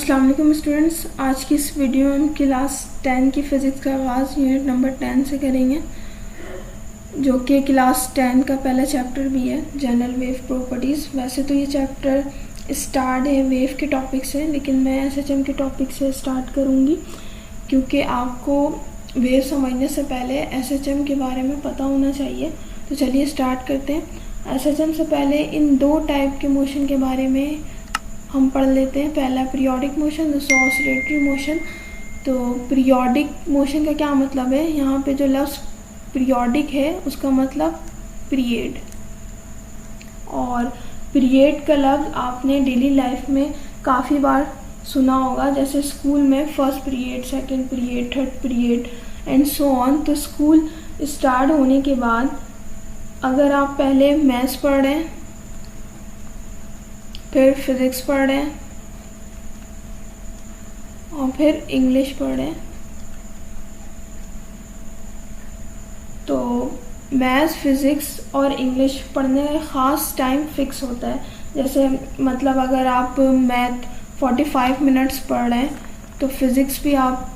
अस्सलाम वालेकुम स्टूडेंट्स। आज की इस वीडियो में हम क्लास 10 की फ़िज़िक्स का आगाज़ यूनिट नंबर 10 से करेंगे, जो कि क्लास 10 का पहला चैप्टर भी है, जनरल वेव प्रॉपर्टीज़। वैसे तो ये चैप्टर स्टार्ट है वेव के टॉपिक से, लेकिन मैं एसएचएम के टॉपिक से स्टार्ट करूँगी क्योंकि आपको वेव समझने से पहले एसएचएम के बारे में पता होना चाहिए। तो चलिए स्टार्ट करते हैं। एसएचएम से पहले इन दो टाइप के मोशन के बारे में हम पढ़ लेते हैं। पहला पीरियोडिक मोशन, दूसरा ऑसिलेटरी मोशन। तो पीरियोडिक मोशन का क्या मतलब है, यहाँ पे जो लफ्ज़ पीरियोडिक है उसका मतलब पीरियड, और पीरियड का लफ्ज़ आपने डेली लाइफ में काफ़ी बार सुना होगा, जैसे स्कूल में first period, second period, third period and so on. तो स्कूल स्टार्ट होने के बाद अगर आप पहले मैथ्स पढ़ रहे हैं, फिर फिज़िक्स पढ़ रहे हैं और फिर इंग्लिश पढ़ रहे हैं, तो मैथ्स, फिज़िक्स और इंग्लिश पढ़ने का ख़ास टाइम फिक्स होता है। जैसे मतलब अगर आप मैथ 45 मिनट्स पढ़ रहे हैं तो फिज़िक्स भी आप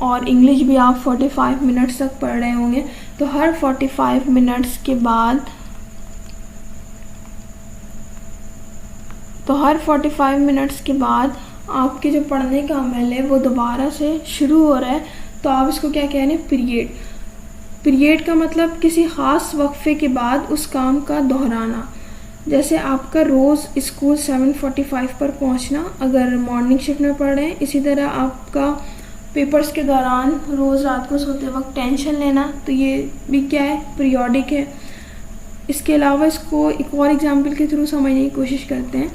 और इंग्लिश भी आप 45 मिनट्स तक पढ़ रहे होंगे। तो हर 45 मिनट्स के बाद आपके जो पढ़ने का अमल है वो दोबारा से शुरू हो रहा है। तो आप इसको क्या कह रहे हैं, पीरियड। पीरियड का मतलब किसी ख़ास वक्फे के बाद उस काम का दोहराना। जैसे आपका रोज़ स्कूल 7:45 पर पहुंचना अगर मॉर्निंग शिफ्ट में पढ़ रहे हैं, इसी तरह आपका पेपर्स के दौरान रोज़ रात को सोते वक्त टेंशन लेना, तो ये भी क्या है, पीरियोडिक है। इसके अलावा इसको एक और एग्जाम्पल के थ्रू समझने की कोशिश करते हैं।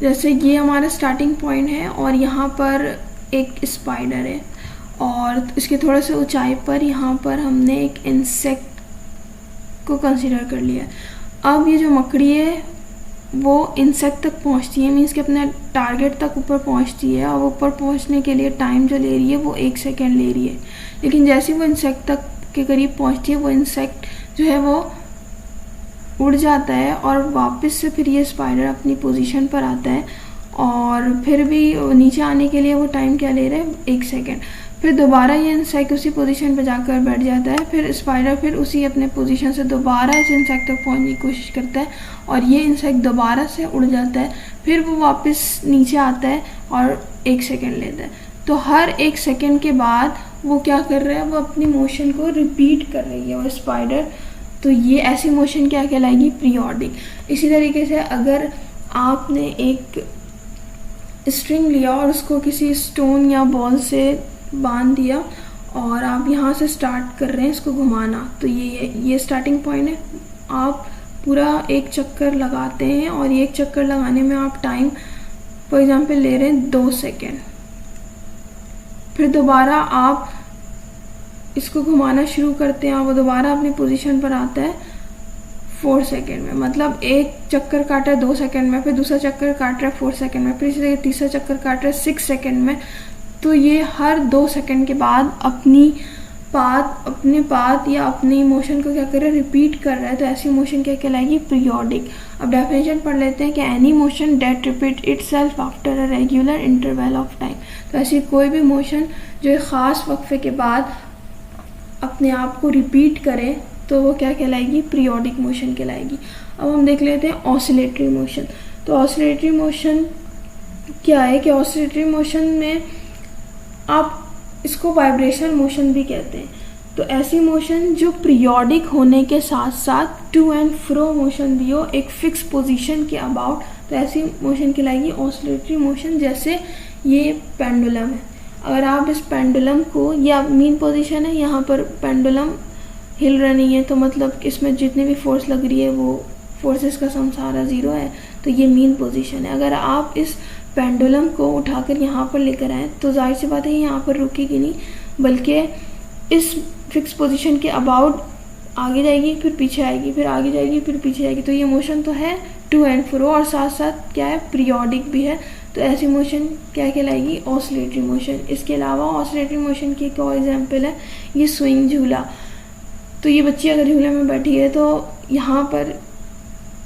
जैसे ये हमारा स्टार्टिंग पॉइंट है और यहाँ पर एक स्पाइडर है और इसके थोड़ा से ऊंचाई पर यहाँ पर हमने एक इंसेक्ट को कंसीडर कर लिया। अब ये जो मकड़ी है वो इंसेक्ट तक पहुँचती है, मीन्स कि अपने टारगेट तक ऊपर पहुँचती है, और ऊपर पहुँचने के लिए टाइम जो ले रही है वो 1 सेकेंड ले रही है। लेकिन जैसे वो इंसेक्ट तक के करीब पहुँचती है, वो इंसेक्ट जो है वो उड़ जाता है और वापस से फिर ये स्पाइडर अपनी पोजीशन पर आता है, और फिर भी नीचे आने के लिए वो टाइम क्या ले रहा है, 1 सेकेंड। फिर दोबारा ये इंसेक्ट उसी पोजीशन पर जाकर बैठ जाता है, फिर स्पाइडर फिर उसी अपने पोजीशन से दोबारा इस इंसेक्ट तक पहुंचने की कोशिश करता है और ये इंसेक्ट दोबारा से उड़ जाता है, फिर वो वापस नीचे आता है और 1 सेकेंड लेता है। तो हर 1 सेकेंड के बाद वो क्या कर रहा है, वो अपनी मोशन को रिपीट कर रही है वो स्पाइडर। तो ये ऐसी मोशन क्या कहलाएगी, पीरियोडिक। इसी तरीके से अगर आपने एक स्ट्रिंग लिया और उसको किसी स्टोन या बॉल से बांध दिया और आप यहाँ से स्टार्ट कर रहे हैं इसको घुमाना, तो ये स्टार्टिंग पॉइंट है। आप पूरा एक चक्कर लगाते हैं और ये एक चक्कर लगाने में आप टाइम फॉर एग्जांपल ले रहे हैं 2 सेकेंड। फिर दोबारा आप इसको घुमाना शुरू करते हैं और वो दोबारा अपनी पोजीशन पर आता है 4 सेकेंड में। मतलब एक चक्कर काटा है 2 सेकेंड में, फिर दूसरा चक्कर काट रहा है 4 सेकेंड में, फिर इसी तीसरा चक्कर काट रहा है 6 सेकेंड में। तो ये हर 2 सेकेंड के बाद अपने पाथ या अपनी मोशन को क्या कर रहा है, रिपीट कर रहा है। तो ऐसी मोशन क्या कहलाएगी, पीरियोडिक। अब डेफिनेशन पढ़ लेते हैं कि any motion that repeat itself after a regular interval of time. तो ऐसी कोई भी मोशन जो एक ख़ास वक्फे के बाद अपने आप को रिपीट करे तो वो क्या कहलाएगी, पीरियोडिक मोशन कहलाएगी। अब हम देख लेते हैं ऑसिलेटरी मोशन। तो ऑसिलेटरी मोशन क्या है कि ऑसिलेटरी मोशन में आप इसको वाइब्रेशनल मोशन भी कहते हैं। तो ऐसी मोशन जो पीरियोडिक होने के साथ साथ टू एंड फ्रो मोशन भी हो, एक फिक्स पोजीशन के अबाउट, तो ऐसी मोशन कहलाएगी ऑसिलेटरी मोशन। जैसे ये पेंडुलम है, अगर आप इस पेंडुलम को, या मीन पोजीशन है, यहाँ पर पेंडुलम हिल रहा नहीं है, तो मतलब इसमें जितनी भी फोर्स लग रही है वो फोर्सेस का सम सारा 0 है, तो ये मीन पोजीशन है। अगर आप इस पेंडुलम को उठाकर यहाँ पर लेकर आए तो जाहिर सी बात है यहाँ पर रुकेगी नहीं, बल्कि इस फिक्स पोजीशन के अबाउट आगे जाएगी, फिर पीछे आएगी, फिर आगे जाएगी, फिर पीछे आएगी। तो ये मोशन तो है टू एंड फ्रो और साथ साथ क्या है, पीरियोडिक भी है। तो ऐसी मोशन क्या कहलाएगी, ऑसिलेटरी मोशन। इसके अलावा ऑसिलेटरी मोशन की एक और एग्जाम्पल है ये स्विंग झूला। तो ये बच्ची अगर झूले में बैठी है तो यहाँ पर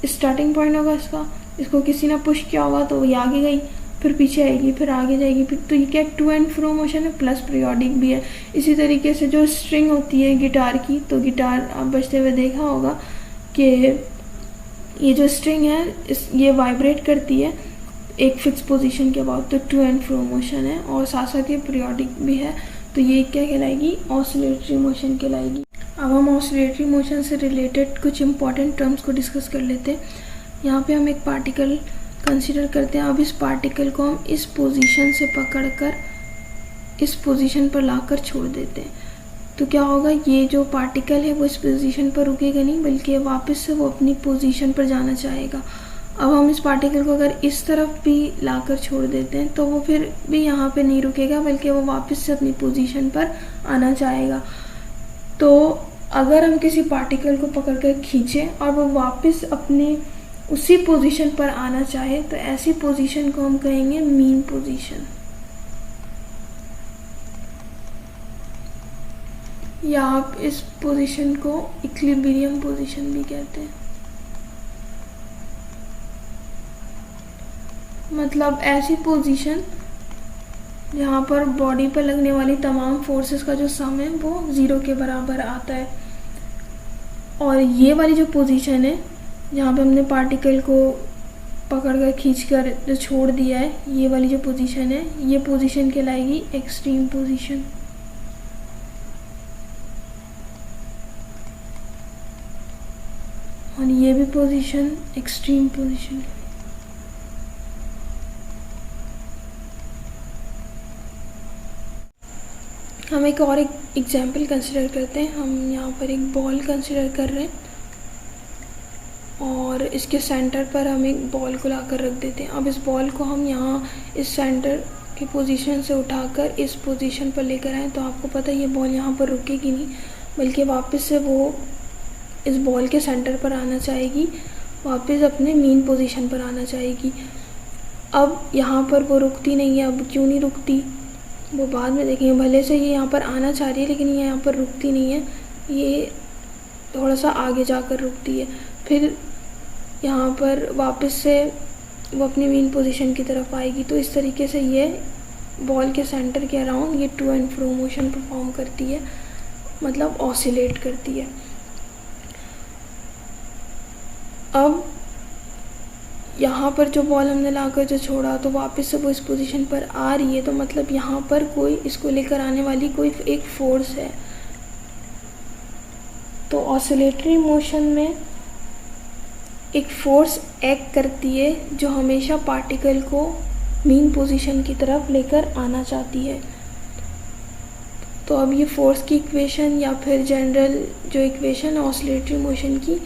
स्टार्टिंग पॉइंट होगा इसका, इसको किसी ने पुश किया होगा तो ये आगे गई, फिर पीछे आएगी, फिर आगे जाएगी, फिर तो ये क्या टू एंड फ्रो मोशन है, प्लस पीरियोडिक भी है। इसी तरीके से जो स्ट्रिंग होती है गिटार की, तो गिटार आप बजते हुए देखा होगा कि ये जो स्ट्रिंग है ये वाइब्रेट करती है एक फिक्स पोजीशन के बाद, तो टू एंड फ्रो मोशन है और साथ साथ ये पीरियोडिक भी है, तो ये क्या कहलाएगी, ऑसिलेटरी मोशन कहलाएगी। अब हम ऑसिलेटरी मोशन से रिलेटेड कुछ इंपॉर्टेंट टर्म्स को डिस्कस कर लेते हैं। यहाँ पे हम एक पार्टिकल कंसीडर करते हैं। अब इस पार्टिकल को हम इस पोजीशन से पकड़कर इस पोजीशन पर लाकर छोड़ देते हैं, तो क्या होगा, ये जो पार्टिकल है वो इस पोजीशन पर रुकेगा नहीं, बल्कि वापस से वो अपनी पोजीशन पर जाना चाहेगा। अब हम इस पार्टिकल को अगर इस तरफ भी लाकर छोड़ देते हैं तो वो फिर भी यहाँ पे नहीं रुकेगा, बल्कि वो वापस से अपनी पोजीशन पर आना चाहेगा। तो अगर हम किसी पार्टिकल को पकड़कर खींचें और वो वापस अपने उसी पोजीशन पर आना चाहे, तो ऐसी पोजीशन को हम कहेंगे मीन पोजीशन, या आप इस पोजीशन को इक्विलिब्रियम पोजीशन भी कहते हैं। मतलब ऐसी पोजीशन जहाँ पर बॉडी पर लगने वाली तमाम फोर्सेस का जो सम है वो 0 के बराबर आता है। और ये वाली जो पोजीशन है जहाँ पे हमने पार्टिकल को पकड़कर खींचकर जो छोड़ दिया है, ये वाली जो पोजीशन है, ये पोजीशन कहलाएगी एक्सट्रीम पोजीशन। और ये भी पोजीशन एक्सट्रीम पोजीशन। हम एक और एग्जाम्पल कंसिडर करते हैं। हम यहाँ पर एक बॉल कंसिडर कर रहे हैं और इसके सेंटर पर हम एक बॉल को लाकर रख देते हैं। अब इस बॉल को हम यहाँ इस सेंटर की पोजीशन से उठाकर इस पोजीशन पर लेकर आए, तो आपको पता है ये बॉल यहाँ पर रुकेगी नहीं, बल्कि वापस से वो इस बॉल के सेंटर पर आना चाहेगी, वापस अपने मीन पोजीशन पर आना चाहेगी। अब यहाँ पर वो रुकती नहीं है। अब क्यों नहीं रुकती वो बाद में देखेंगे। भले से ये यहाँ पर आना चाह रही है, लेकिन ये यहाँ पर रुकती नहीं है, ये थोड़ा सा आगे जाकर रुकती है। फिर यहाँ पर वापस से वो अपनी मीन पोजीशन की तरफ आएगी। तो इस तरीके से ये बॉल के सेंटर के अराउंड ये to and fro motion perform करती है, मतलब ऑसिलेट करती है। अब यहाँ पर जो बॉल हमने लाकर जो छोड़ा, तो वापस से वो इस पोजीशन पर आ रही है, तो मतलब यहाँ पर कोई इसको लेकर आने वाली कोई एक फोर्स है। तो ऑसिलेटरी मोशन में एक फोर्स एक्ट करती है जो हमेशा पार्टिकल को मीन पोजीशन की तरफ लेकर आना चाहती है। तो अब ये फोर्स की इक्वेशन या फिर जनरल जो इक्वेशन है ऑसिलेटरी मोशन की,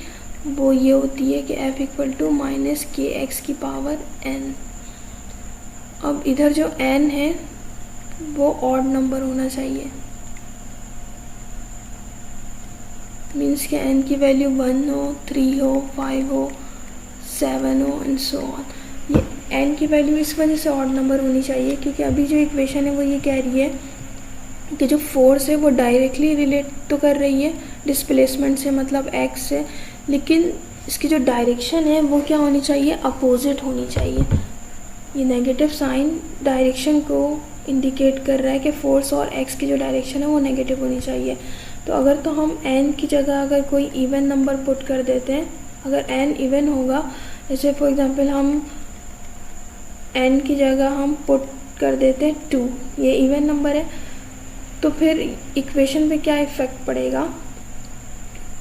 वो ये होती है कि F = -kx⁴n। अब इधर जो n है वो ऑड नंबर होना चाहिए, मीन्स कि n की वैल्यू 1 हो, 3 हो, 5 हो, 7 हो एंड सो ऑन। ये n की वैल्यू इस वजह से ऑड नंबर होनी चाहिए क्योंकि अभी जो इक्वेशन है वो ये कह रही है कि जो फोर्स है वो डायरेक्टली रिलेट तो कर रही है डिस्प्लेसमेंट से, मतलब x से, लेकिन इसकी जो डायरेक्शन है वो क्या होनी चाहिए, अपोजिट होनी चाहिए। ये नेगेटिव साइन डायरेक्शन को इंडिकेट कर रहा है कि फोर्स और x की जो डायरेक्शन है वो नेगेटिव होनी चाहिए। तो अगर तो हम n की जगह अगर कोई इवन नंबर पुट कर देते हैं, अगर n इवन होगा, जैसे फॉर एग्जांपल हम n की जगह हम पुट कर देते हैं 2, ये इवन नंबर है, तो फिर इक्वेशन पे क्या इफ़ेक्ट पड़ेगा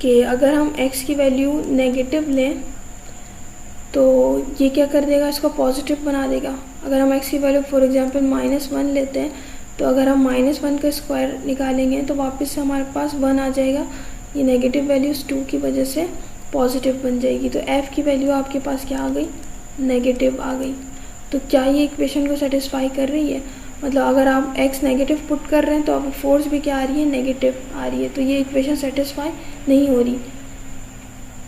कि अगर हम x की वैल्यू नेगेटिव लें तो ये क्या कर देगा, इसको पॉजिटिव बना देगा। अगर हम x की वैल्यू फॉर एग्जांपल -1 लेते हैं, तो अगर हम -1 का स्क्वायर निकालेंगे तो वापस से हमारे पास 1 आ जाएगा। ये नेगेटिव वैल्यूज़ 2 की वजह से पॉजिटिव बन जाएगी। तो f की वैल्यू आपके पास क्या आ गई, नेगेटिव आ गई। तो क्या ये इक्वेशन को सेटिस्फाई कर रही है, मतलब अगर आप x नेगेटिव पुट कर रहे हैं तो अब फोर्स भी क्या आ रही है, नेगेटिव आ रही है, तो ये इक्वेशन सेटिस्फाई नहीं हो रही।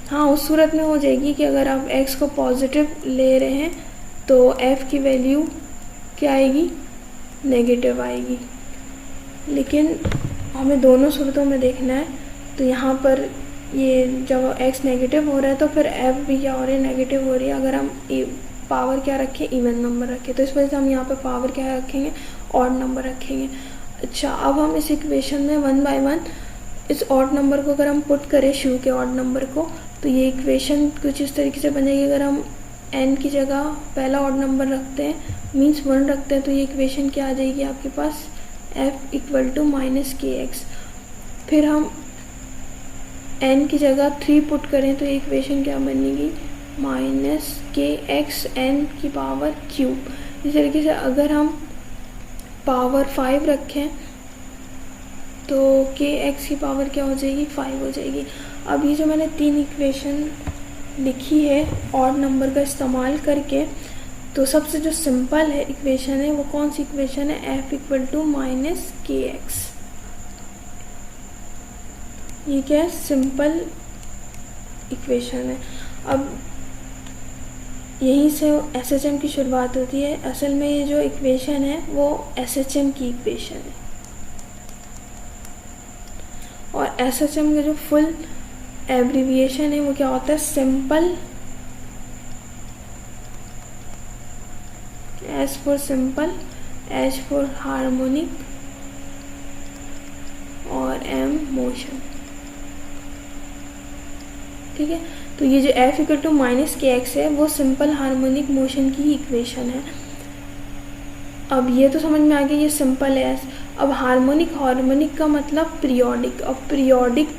हाँ, उस सूरत में हो जाएगी कि अगर आप x को पॉजिटिव ले रहे हैं तो f की वैल्यू क्या आएगी, नेगेटिव आएगी। लेकिन हमें दोनों सूरतों में देखना है। तो यहाँ पर ये जब x नेगेटिव हो रहा है तो फिर f भी क्या हो रही है, नेगेटिव हो रही है। अगर हम पावर क्या रखें, इवन नंबर रखें, तो इस वजह से हम यहाँ पे पावर क्या रखेंगे, ऑड नंबर रखेंगे। अच्छा, अब हम इस इक्वेशन में 1 बाय 1 इस ऑड नंबर को अगर हम पुट करें शुरू के ऑड नंबर को, तो ये इक्वेशन कुछ इस तरीके से बनेगी। अगर हम n की जगह पहला ऑड नंबर रखते हैं, मीन्स 1 रखते हैं, तो ये इक्वेशन क्या आ जाएगी आपके पास, f equal to minus kx। फिर हम n की जगह 3 पुट करें तो ये इक्वेशन क्या बनेगी, माइनस kx n की पावर क्यूब। इस तरीके से अगर हम पावर 5 रखें तो kx की पावर क्या हो जाएगी, 5 हो जाएगी। अब ये जो मैंने 3 इक्वेशन लिखी है ऑड नंबर का इस्तेमाल करके, तो सबसे जो सिंपल है इक्वेशन है वो कौन सी इक्वेशन है, f equal to minus kx। ये क्या है, सिंपल इक्वेशन है। अब यहीं से SHM की शुरुआत होती है। असल में ये जो इक्वेशन है वो SHM की इक्वेशन है, और SHM का जो फुल एब्रीविएशन है वो क्या होता है, simple, S for simple, H for harmonic और M मोशन। ठीक है, तो ये जो f equal to minus kx है वो सिंपल हार्मोनिक मोशन की इक्वेशन है। अब ये तो समझ में आ गया, ये सिंपल है। अब हार्मोनिक, हार्मोनिक का मतलब पीरियोडिक। अब पीरियोडिक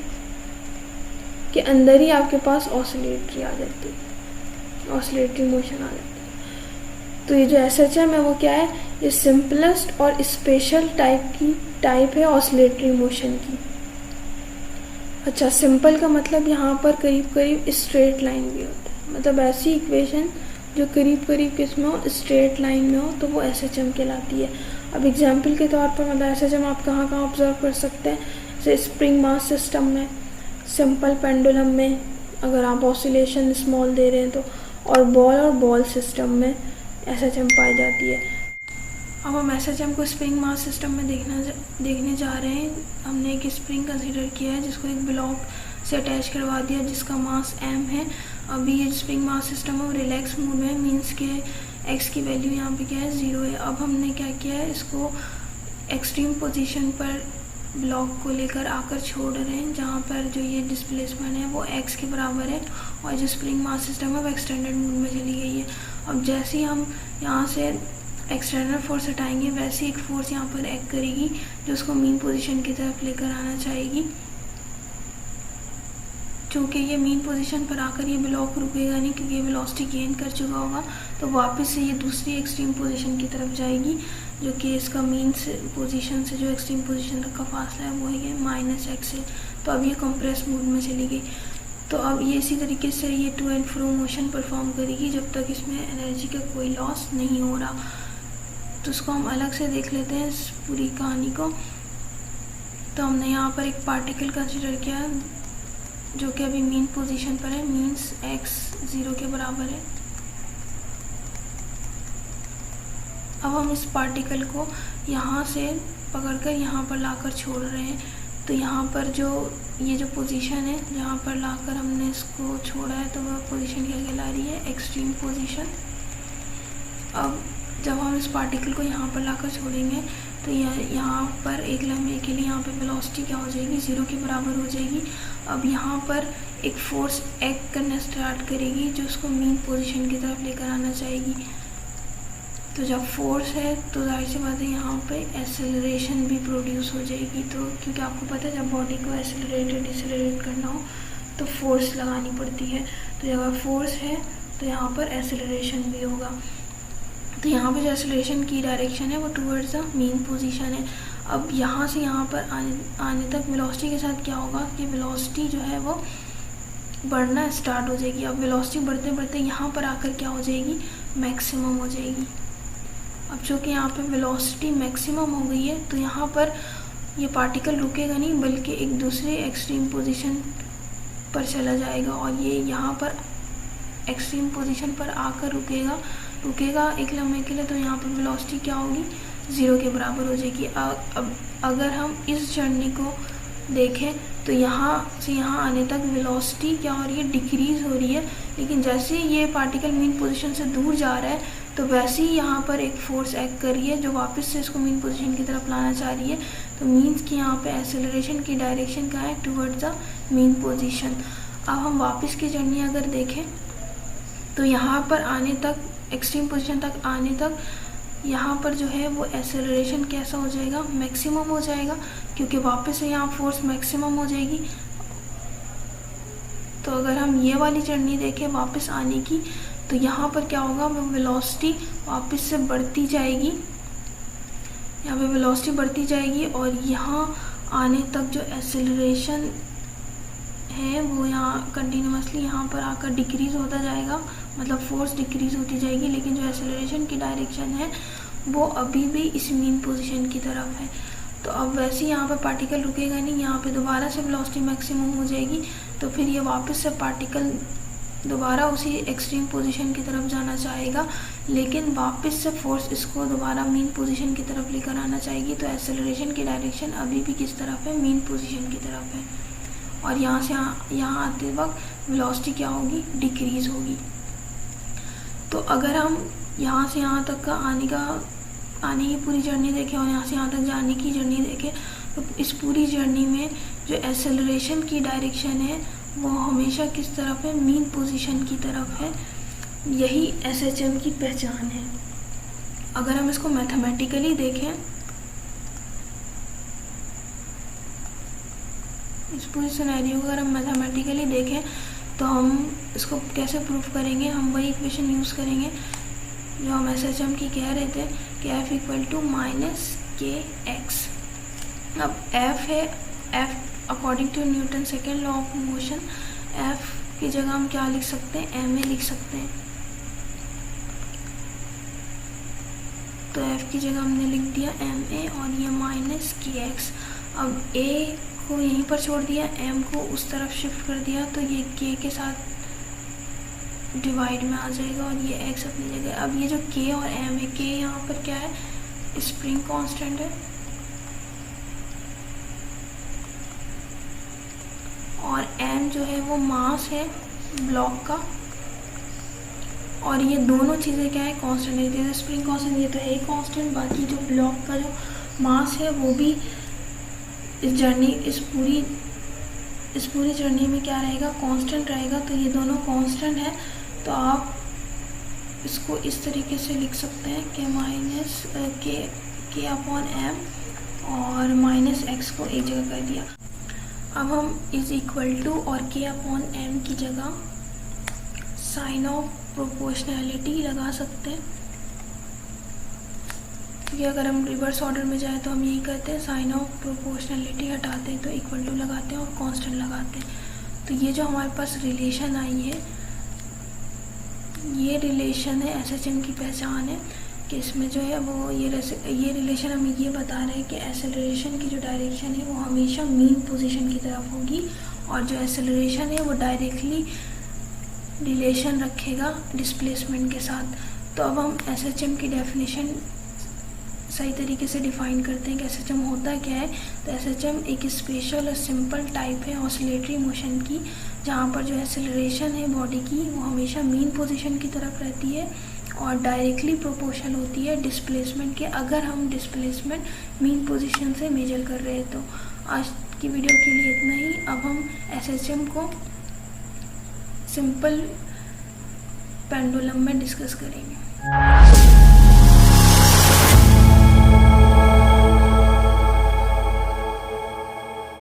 के अंदर ही आपके पास ऑसिलेटरी आ जाती है, ऑसिलेटरी मोशन आ जाती है। तो ये जो SHM है वो क्या है, ये सिंपलेस्ट और स्पेशल टाइप है ऑसिलेटरी मोशन की। अच्छा, सिंपल का मतलब यहाँ पर करीब करीब स्ट्रेट लाइन भी होता है, मतलब ऐसी इक्वेशन जो करीब करीब किस में हो, स्ट्रेट लाइन में हो, तो वो SHM कहलाती है। अब एग्जांपल के तौर पर मतलब SHM आप कहाँ कहाँ ऑब्जर्व कर सकते हैं, जैसे स्प्रिंग मास सिस्टम में, सिंपल पेंडुलम में अगर आप ऑसिलेशन स्मॉल दे रहे हैं तो, और बॉल सिस्टम में SHM पाई जाती है। अब हम SHM को स्प्रिंग मास सिस्टम में देखने जा रहे हैं। हमने एक स्प्रिंग कंसीडर किया है जिसको एक ब्लॉक से अटैच करवा दिया जिसका मास m है। अभी ये स्प्रिंग मास सिस्टम है रिलैक्स मूड में, मीन्स के x की वैल्यू यहाँ पे क्या है, 0 है। अब हमने क्या किया है, इसको एक्सट्रीम पोजीशन पर ब्लॉक को लेकर आकर छोड़ रहे हैं, जहाँ पर जो ये डिस्प्लेसमेंट है वो x के बराबर है, और जो स्प्रिंग मास सिस्टम है वो एक्सटेंडेड मूड में चली गई है। अब जैसे ही हम यहाँ से एक्सटर्नल फोर्स हटाएंगे, वैसे एक फोर्स यहाँ पर एक्ट करेगी जो उसको मीन पोजीशन की तरफ लेकर आना चाहेगी। चूँकि ये मीन पोजीशन पर आकर ये ब्लॉक रुकेगा नहीं, क्योंकि ये वेलोसिटी गेन कर चुका होगा, तो वापस से ये दूसरी एक्सट्रीम पोजीशन की तरफ जाएगी, जो कि इसका मीन पोजीशन से जो एक्सट्रीम पोजीशन तक का फासला है वो है -x है। तो अब ये कंप्रेस मोड में चली गई। तो अब ये इसी तरीके से ये to and fro motion perform करेगी जब तक इसमें एनर्जी का कोई लॉस नहीं हो रहा। तो उसको हम अलग से देख लेते हैं इस पूरी कहानी को। तो हमने यहाँ पर एक पार्टिकल कंसिडर किया जो कि अभी मीन पोजीशन पर है, मीन्स x 0 के बराबर है। अब हम इस पार्टिकल को यहाँ से पकड़कर यहाँ पर लाकर छोड़ रहे हैं। तो यहाँ पर जो ये जो पोजीशन है जहाँ पर लाकर हमने इसको छोड़ा है, तो वह पोजीशन क्या कहला रही है, एक्सट्रीम पोजीशन। अब जब हम इस पार्टिकल को यहाँ पर लाकर छोड़ेंगे तो यहाँ पर एक लम्हे के लिए यहाँ पे वेलोसिटी क्या हो जाएगी, 0 के बराबर हो जाएगी। अब यहाँ पर एक फोर्स एक्ट करना स्टार्ट करेगी जो उसको मीन पोजीशन की तरफ लेकर आना चाहेगी। तो जब फोर्स है तो जाहिर सी बात है यहाँ पे एक्सेलरेशन भी प्रोड्यूस हो जाएगी। तो क्योंकि आपको पता है जब बॉडी को डिसलेरेट करना हो तो फोर्स लगानी पड़ती है। तो जब फोर्स है तो यहाँ पर एक्सेलरेशन भी होगा। तो यहाँ पे जो एक्सेलरेशन की डायरेक्शन है वो टूवर्ड्स द मीन पोजीशन है। अब यहाँ से यहाँ पर आने तक वेलोसिटी के साथ क्या होगा कि वेलोसिटी जो है वो बढ़ना स्टार्ट हो जाएगी। अब वेलोसिटी बढ़ते बढ़ते यहाँ पर आकर क्या हो जाएगी, मैक्सिमम हो जाएगी। अब जो कि यहाँ पे वेलोसिटी मैक्सिमम हो गई है तो यहाँ पर ये पार्टिकल रुकेगा नहीं बल्कि एक दूसरे एक्सट्रीम पोजीशन पर चला जाएगा, और ये यहाँ पर एक्सट्रीम पोजीशन पर आकर रुकेगा एक लम्हे के लिए। तो यहाँ पर वेलोसिटी क्या होगी, 0 के बराबर हो जाएगी। अब अगर हम इस जर्नी को देखें तो यहाँ से यहाँ आने तक वेलोसिटी क्या हो रही है, डिक्रीज़ हो रही है। लेकिन जैसे ही ये पार्टिकल मीन पोजीशन से दूर जा रहा है तो वैसे ही यहाँ पर एक फोर्स एक्ट कर रही है जो वापस से इसको मीन पोजीशन की तरफ लाना चाह रही है। तो मीन्स कि यहाँ पे एक्सेलरेशन की डायरेक्शन क्या है, टुवर्ड्स द मीन पोजीशन। अब हम वापस की जर्नी अगर देखें तो यहाँ पर आने तक, एक्सट्रीम पोजीशन तक आने तक यहाँ पर जो है वो एक्सेलरेशन कैसा हो जाएगा, मैक्सिमम हो जाएगा, क्योंकि वापस से यहाँ फोर्स मैक्सिमम हो जाएगी। तो अगर हम ये वाली जर्नी देखें वापस आने की, तो यहाँ पर क्या होगा, वो वेलोसिटी वापस से बढ़ती जाएगी, यहाँ पे वेलोसिटी बढ़ती जाएगी और यहाँ आने तक जो एक्सेलरेशन है वो यहाँ कंटिन्यूसली यहाँ पर आकर डिक्रीज़ होता जाएगा, मतलब फोर्स डिक्रीज़ होती जाएगी। लेकिन जो एक्सेलरेशन की डायरेक्शन है वो अभी भी इस मीन पोजीशन की तरफ है। तो अब वैसे ही यहाँ पर पार्टिकल रुकेगा नहीं, यहाँ पे दोबारा से वेलोसिटी मैक्सिमम हो जाएगी। तो फिर ये वापस से पार्टिकल दोबारा उसी एक्सट्रीम पोजीशन की तरफ जाना चाहेगा, लेकिन वापस से फोर्स इसको दोबारा मीन पोजीशन की तरफ लेकर आना चाहेगी। तो एक्सेलरेशन की डायरेक्शन अभी भी किस तरफ है, मीन पोजीशन की तरफ है। और यहाँ से यहाँ आते वक्त वेलोसिटी क्या होगी, डिक्रीज़ होगी। तो अगर हम यहाँ से यहाँ तक का आने की पूरी जर्नी देखें और यहाँ से यहाँ तक जाने की जर्नी देखें, तो इस पूरी जर्नी में जो एक्सेलरेशन की डायरेक्शन है वो हमेशा किस तरफ है, मीन पोजीशन की तरफ है। यही एसएचएम की पहचान है। अगर हम इसको मैथमेटिकली देखें, इस पूरी सिनेरियो को अगर हम मैथमेटिकली देखें तो हम इसको कैसे प्रूफ करेंगे, हम वही इक्वेशन यूज़ करेंगे जो हम एसएचएम की कह रहे थे कि F equal to minus k x. अब F है, F according to Newton second law of motion, F की जगह हम क्या लिख सकते हैं, ma लिख सकते हैं। तो F की जगह हमने लिख दिया ma और ये माइनस के एक्स। अब a को यहीं पर छोड़ दिया, m को उस तरफ शिफ्ट कर दिया, तो ये k के साथ डिवाइड में आ जाएगा और ये x अपनी जगह। अब ये जो k और m है, k यहाँ पर क्या है, स्प्रिंग कांस्टेंट है और m जो है वो मास है ब्लॉक का, और ये दोनों चीज़ें क्या है, कांस्टेंट है। जैसे स्प्रिंग कांस्टेंट ये तो है कांस्टेंट, बाकी जो ब्लॉक का जो मास है वो भी इस पूरी जर्नी में क्या रहेगा, कांस्टेंट रहेगा। तो ये दोनों कांस्टेंट है, तो आप इसको इस तरीके से लिख सकते हैं कि माइनस के अपॉन एम और माइनस एक्स को एक जगह कर दिया। अब हम इज इक्वल टू और के अपॉन एम की जगह साइन ऑफ प्रोपोर्शनैलिटी लगा सकते हैं। ये अगर हम रिवर्स ऑर्डर में जाए तो हम यही करते हैं, साइन ऑफ प्रोपोर्शनैलिटी हटाते हैं तो इक्वल टू लगाते हैं और कांस्टेंट लगाते हैं। तो ये जो हमारे पास रिलेशन आई है, ये रिलेशन है एसएचएम की पहचान है कि इसमें जो है वो ये रिलेशन हमें ये बता रहा है कि एक्सेलरेशन की जो डायरेक्शन है वो हमेशा मीन पोजीशन की तरफ होगी और जो एक्सेलरेशन है वो डायरेक्टली रिलेशन रखेगा डिस्प्लेसमेंट के साथ। तो अब हम एसएचएम की डेफिनेशन सही तरीके से डिफाइन करते हैं कि एसएचएम होता क्या है। तो एसएचएम एक स्पेशल और सिंपल टाइप है ऑसिलेटरी मोशन की, जहाँ पर जो एक्सेलरेशन है बॉडी की वो हमेशा मीन पोजीशन की तरफ रहती है और डायरेक्टली प्रोपोर्शनल होती है डिस्प्लेसमेंट के, अगर हम डिस्प्लेसमेंट मीन पोजीशन से मेजर कर रहे हैं। तो आज की वीडियो के लिए इतना ही। अब हम एसएचएम को सिंपल पेंडुलम में डिस्कस करेंगे।